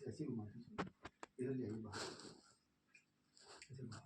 ऐसे घुमाती इधर ले आइए बाहर ऐसे बाहर।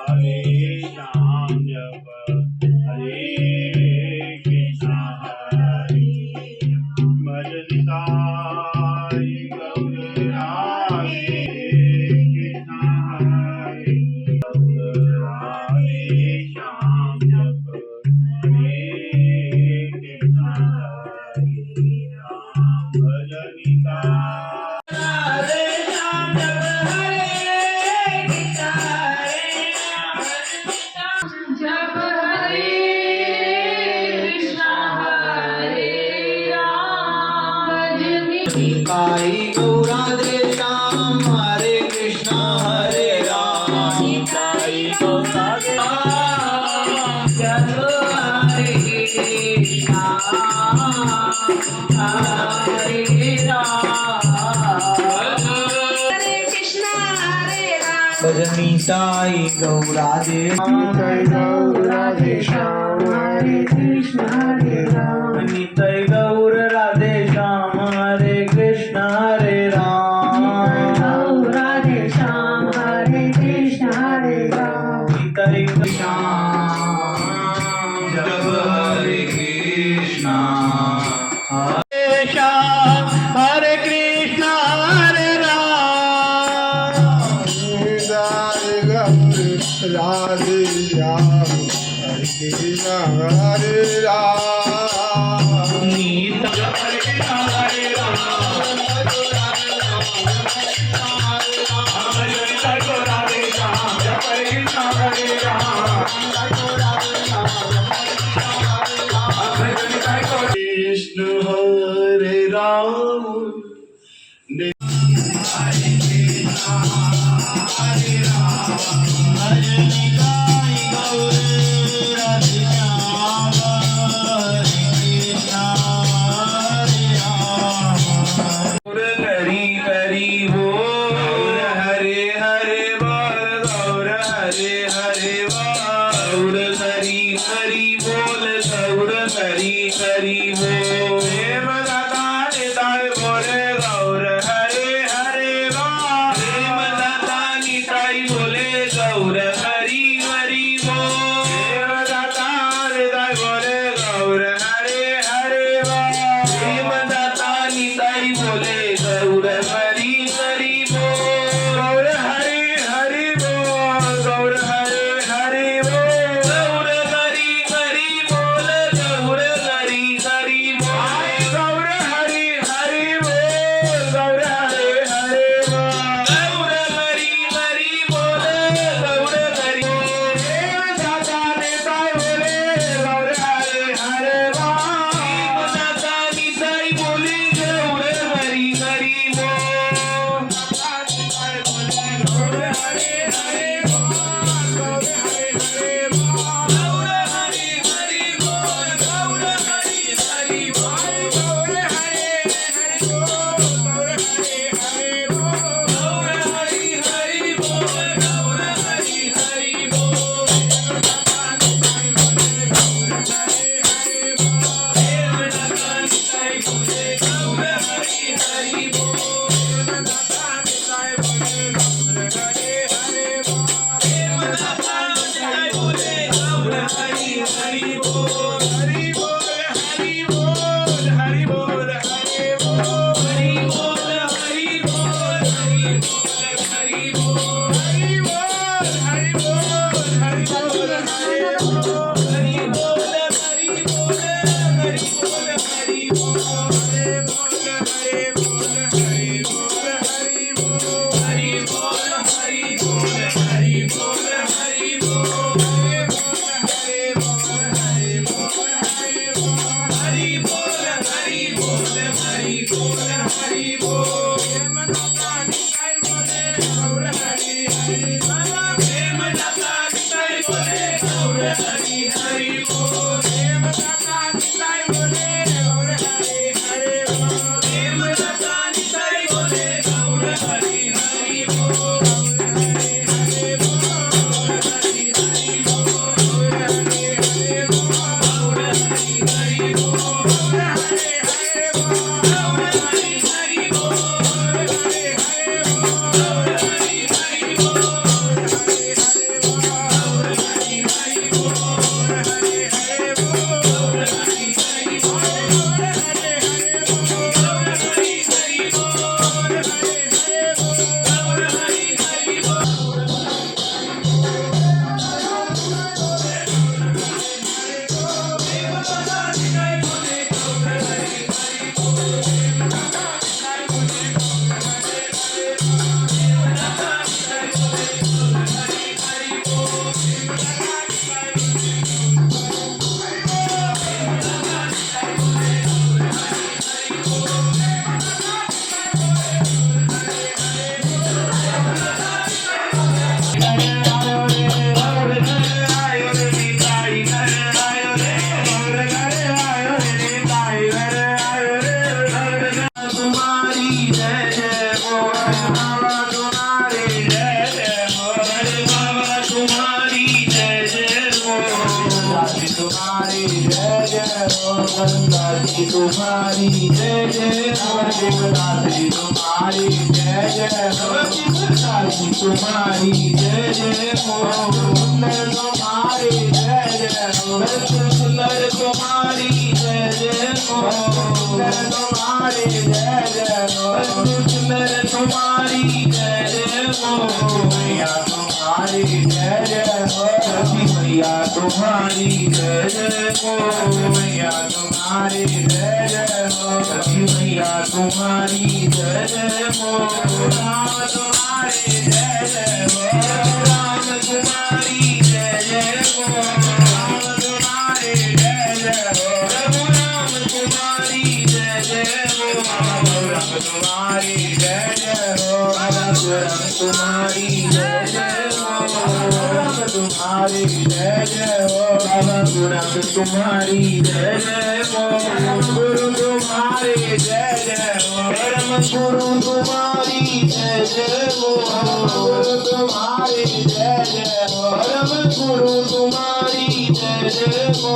हरे श्याम जप हरे कृष्णा हरे भजनिताय गौर राधे कृष्णा हरे गौर राधे श्याम जप हरे कृष्णा हरे राम भजनिताय हरे श्याम जप हरे कृष्णा जप हरे कृष्णा हरे राम भजनी निताई गौराधे श्याम हरे कृष्णा हरे राम निताई गौराधे श्याम जप हरे कृष्णा हरे कृष्णा हरे राम भजनिताई गौरादे राधे श्याम हरे कृष्ण हरे राम निताई गौर राधे श्याम हरे कृष्ण हरे राम राधे श्याम हरे कृष्ण हरे राम निताई श्याम जप हरे कृष्णा हरे श्याम हरे कृष्ण हरे राम राधे श्याम हरे कृष्ण हरे राम नीता हरे कृष्ण हरे राम कृष्ण हरे राम हरि हरि बोल हरे हरे बोल गौर हरे हरे बोल हरि हरि बोल गौर हरि हरि बोल प्रेम दाता निताय बोले गौर हरे हरे बोल प्रेम दाता निताय बोले गौर हरि हरि बोल प्रेम दाता निताय बोले गौर हरे हरे बोल प्रेम दाता निताय बोले गौर हरि हरि बोल गौर हरि हरि बोल गौर हरे हरि बोल गौर हरि हरि बोल गौर हरि हरि बोल गौर हरि हरि बोल गौर हरे हरे बोल गौर हरि हरि बोल गौर हरि प्रेम दाता निताय बोले गौर हरे हरे बोल प्रेम दाता निताय दासी तुम्हारी जय जय नवदीप दासी तुम्हारी जय जय नवदीप दासी तुम्हारी जय जय सुंदर तुम्हारी जय जय सुंदर तुम्हारी जय जय सुंदर तुम्हारी जय जय सुंदर तुम्हारी जय जय मैया तुम्हारी जय जय मैया तुम्हारी जय जय मैया तुम्हारी जय जय मैया तुम्हारी जय जय राम तुम्हारी जय जय राम तुम्हारी जय जय राम तुम्हारी जय जय राम तुम्हारी जय जय राम तुम्हारी जय जय राम तुम्हारी जय जय राम तुम्हारी जय जय बाबा गुरु तुम्हारी जय जय गुरु तुम्हारी जय जय परम गुरु तुम्हारी जय जय गुरु तुम्हारी जय जय परम गुरु तुम्हारी जय जय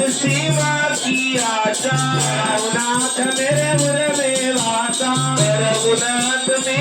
सेवा की आशा रघुनाथ मेरे